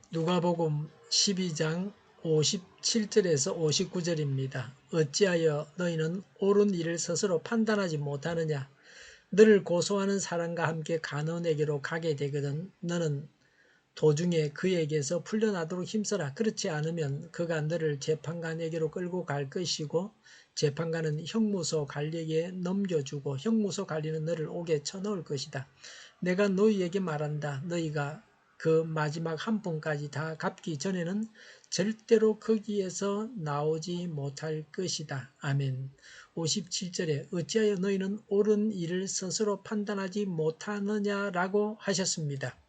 누가복음 12장 57절에서 59절입니다. 어찌하여 너희는 옳은 일을 스스로 판단하지 못하느냐? 너를 고소하는 사람과 함께 간원에게로 가게 되거든 너는 도중에 그에게서 풀려나도록 힘써라. 그렇지 않으면 그가 너를 재판관에게로 끌고 갈 것이고 재판관은 형무소 관리에게 넘겨주고 형무소 관리는 너를 옥에 쳐넣을 것이다. 내가 너희에게 말한다. 너희가 그 마지막 한 푼까지 다 갚기 전에는 절대로 거기에서 나오지 못할 것이다. 아멘. 57절에 어찌하여 너희는 옳은 일을 스스로 판단하지 못하느냐라고 하셨습니다.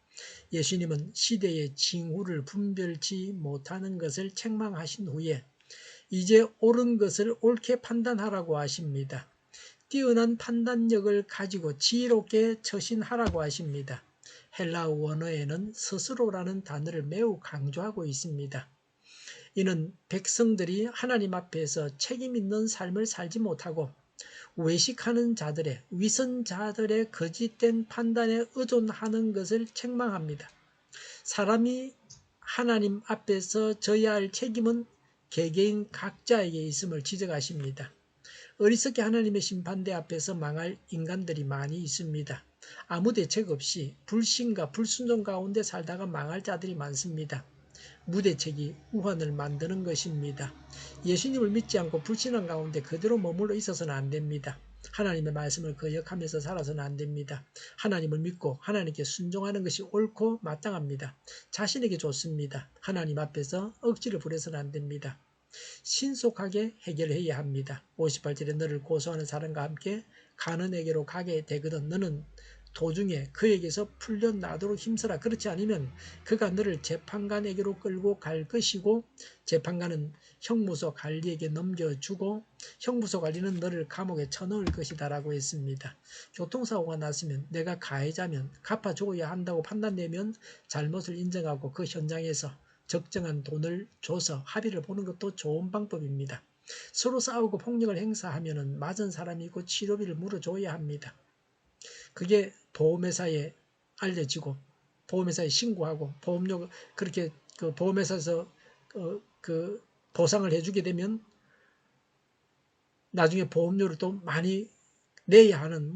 예수님은 시대의 징후를 분별치 못하는 것을 책망하신 후에 이제 옳은 것을 옳게 판단하라고 하십니다. 뛰어난 판단력을 가지고 지혜롭게 처신하라고 하십니다. 헬라어 원어에는 스스로라는 단어를 매우 강조하고 있습니다. 이는 백성들이 하나님 앞에서 책임 있는 삶을 살지 못하고 외식하는 자들의 위선자들의 거짓된 판단에 의존하는 것을 책망합니다. 사람이 하나님 앞에서 져야 할 책임은 개개인 각자에게 있음을 지적하십니다. 어리석게 하나님의 심판대 앞에서 망할 인간들이 많이 있습니다. 아무 대책 없이 불신과 불순종 가운데 살다가 망할 자들이 많습니다. 무대책이 우환을 만드는 것입니다. 예수님을 믿지 않고 불신한 가운데 그대로 머물러 있어서는 안 됩니다. 하나님의 말씀을 거역하면서 살아서는 안 됩니다. 하나님을 믿고 하나님께 순종하는 것이 옳고 마땅합니다. 자신에게 좋습니다. 하나님 앞에서 억지를 부려서는 안 됩니다. 신속하게 해결해야 합니다. 58절에 너를 고소하는 사람과 함께 간원에게로 가게 되거든 너는 도중에 그에게서 풀려나도록 힘써라. 그렇지 않으면 그가 너를 재판관에게로 끌고 갈 것이고 재판관은 형무소 관리에게 넘겨주고 형무소 관리는 너를 감옥에 쳐넣을 것이다 라고 했습니다. 교통사고가 났으면 내가 가해자면 갚아줘야 한다고 판단되면 잘못을 인정하고 그 현장에서 적정한 돈을 줘서 합의를 보는 것도 좋은 방법입니다. 서로 싸우고 폭력을 행사하면 맞은 사람이 있고 치료비를 물어줘야 합니다. 그게 보험회사에 알려지고 보험회사에 신고하고 보험료 그렇게 그 보험회사에서 그 보상을 해주게 되면 나중에 보험료를 또 많이 내야 하는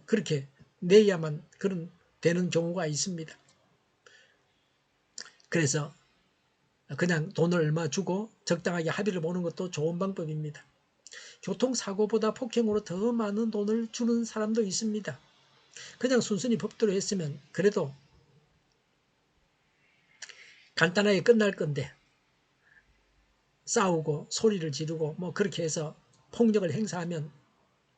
그렇게 내야만 그런 되는 경우가 있습니다. 그래서 그냥 돈을 얼마 주고 적당하게 합의를 보는 것도 좋은 방법입니다. 교통사고보다 폭행으로 더 많은 돈을 주는 사람도 있습니다. 그냥 순순히 법대로 했으면 그래도 간단하게 끝날 건데 싸우고 소리를 지르고 그렇게 해서 폭력을 행사하면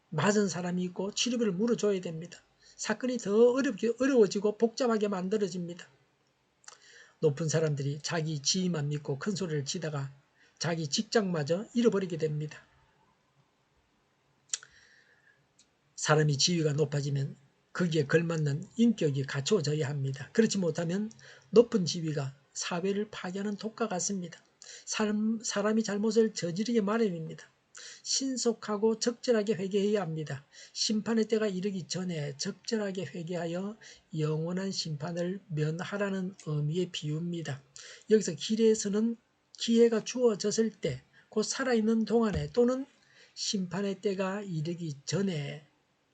맞은 사람이 있고 치료비를 물어줘야 됩니다. 사건이 더 어려워지고 복잡하게 만들어집니다. 높은 사람들이 자기 지위만 믿고 큰 소리를 치다가 자기 직장마저 잃어버리게 됩니다. 사람이 지위가 높아지면 거기에 걸맞는 인격이 갖추어져야 합니다. 그렇지 못하면 높은 지위가 사회를 파괴하는 독과 같습니다. 사람이 잘못을 저지르기 마련입니다. 신속하고 적절하게 회개해야 합니다. 심판의 때가 이르기 전에 적절하게 회개하여 영원한 심판을 면하라는 의미의 비유입니다. 여기서 길에서는 기회가 주어졌을 때, 곧 살아있는 동안에 또는 심판의 때가 이르기 전에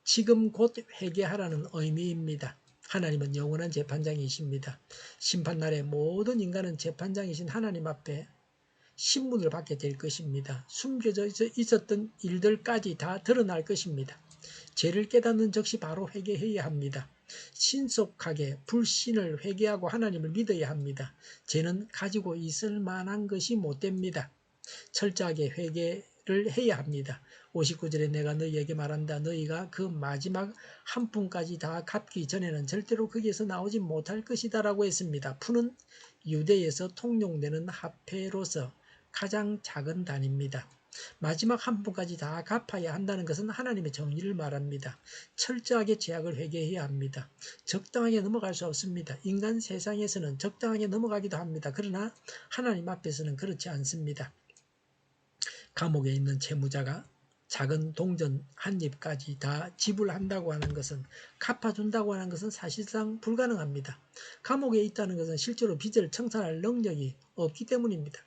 지금 곧 회개하라는 의미입니다. 하나님은 영원한 재판장이십니다. 심판날에 모든 인간은 재판장이신 하나님 앞에 신문을 받게 될 것입니다. 숨겨져 있었던 일들까지 다 드러날 것입니다. 죄를 깨닫는 즉시 바로 회개해야 합니다. 신속하게 불신을 회개하고 하나님을 믿어야 합니다. 죄는 가지고 있을 만한 것이 못 됩니다. 철저하게 회개를 해야 합니다. 59절에 내가 너희에게 말한다. 너희가 그 마지막 한 푼까지 다 갚기 전에는 절대로 거기에서 나오지 못할 것이다 라고 했습니다. 푼은 유대에서 통용되는 화폐로서 가장 작은 단위입니다. 마지막 한 푼까지 다 갚아야 한다는 것은 하나님의 정의를 말합니다. 철저하게 죄악을 회개해야 합니다. 적당하게 넘어갈 수 없습니다. 인간 세상에서는 적당하게 넘어가기도 합니다. 그러나 하나님 앞에서는 그렇지 않습니다. 감옥에 있는 채무자가 작은 동전 한 입까지 다 지불한다고 하는 것은, 갚아준다고 하는 것은 사실상 불가능합니다. 감옥에 있다는 것은 실제로 빚을 청산할 능력이 없기 때문입니다.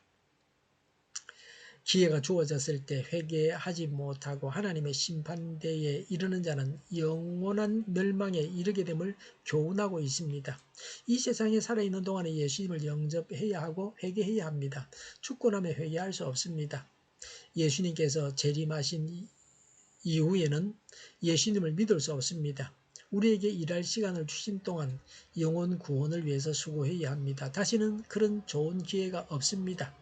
기회가 주어졌을 때 회개하지 못하고 하나님의 심판대에 이르는 자는 영원한 멸망에 이르게 됨을 교훈하고 있습니다. 이 세상에 살아있는 동안에 예수님을 영접해야 하고 회개해야 합니다. 죽고 나면 회개할 수 없습니다. 예수님께서 재림하신 이후에는 예수님을 믿을 수 없습니다. 우리에게 일할 시간을 주신 동안 영혼 구원을 위해서 수고해야 합니다. 다시는 그런 좋은 기회가 없습니다.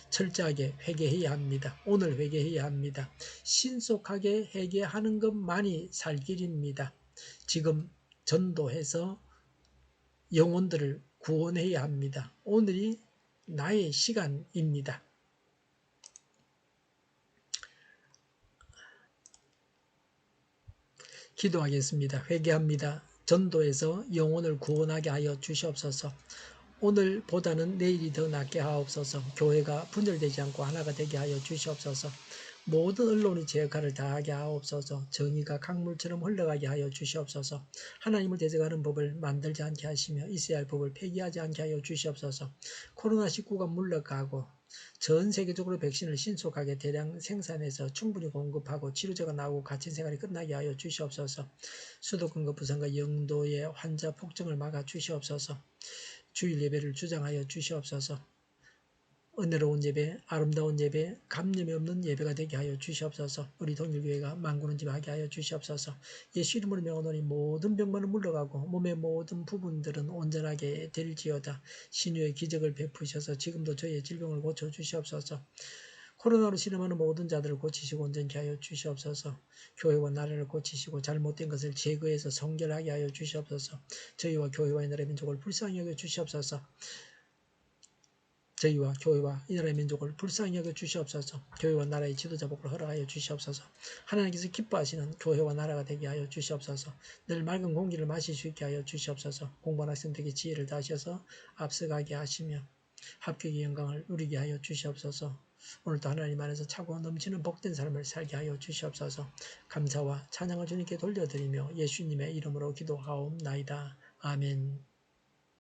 철저하게 회개해야 합니다. 오늘 회개해야 합니다. 신속하게 회개하는 것만이 살 길입니다. 지금 전도해서 영혼들을 구원해야 합니다. 오늘이 나의 시간입니다. 기도하겠습니다. 회개합니다. 전도해서 영혼을 구원하게 하여 주시옵소서. 오늘보다는 내일이 더 낫게 하옵소서. 교회가 분열되지 않고 하나가 되게 하여 주시옵소서. 모든 언론이 제 역할을 다하게 하옵소서. 정의가 강물처럼 흘러가게 하여 주시옵소서. 하나님을 대적하는 법을 만들지 않게 하시며 있어야 할 법을 폐기하지 않게 하여 주시옵소서. 코로나19가 물러가고 전 세계적으로 백신을 신속하게 대량 생산해서 충분히 공급하고 치료제가 나오고 갇힌 생활이 끝나게 하여 주시옵소서. 수도권과 부산과 영도의 환자 폭증을 막아 주시옵소서. 주일 예배를 주장하여 주시옵소서. 은혜로운 예배, 아름다운 예배, 감염이 없는 예배가 되게 하여 주시옵소서. 우리 동일교회가 만군의 집 하게 하여 주시옵소서. 예수 이름으로 명하노니 모든 병만은 물러가고 몸의 모든 부분들은 온전하게 될지어다. 신유의 기적을 베푸셔서 지금도 저희의 질병을 고쳐 주시옵소서. 코로나로 신음하는 모든 자들을 고치시고 온전케 하여 주시옵소서. 교회와 나라를 고치시고 잘못된 것을 제거해서 성결하게 하여 주시옵소서. 저희와 교회와 이 나라의 민족을 불쌍히 여겨 주시옵소서. 저희와 교회와 이 나라의 민족을 불쌍히 여겨 주시옵소서. 교회와 나라의 지도자 복을 허락하여 주시옵소서. 하나님께서 기뻐하시는 교회와 나라가 되게 하여 주시옵소서. 늘 맑은 공기를 마실 수 있게 하여 주시옵소서. 공부하는 학생들에게 지혜를 다하셔서 앞서가게 하시며 합격의 영광을 누리게 하여 주시옵소서. 오늘도 하나님 안에서 차고 넘치는 복된 삶을 살게 하여 주시옵소서. 감사와 찬양을 주님께 돌려드리며 예수님의 이름으로 기도하옵나이다. 아멘.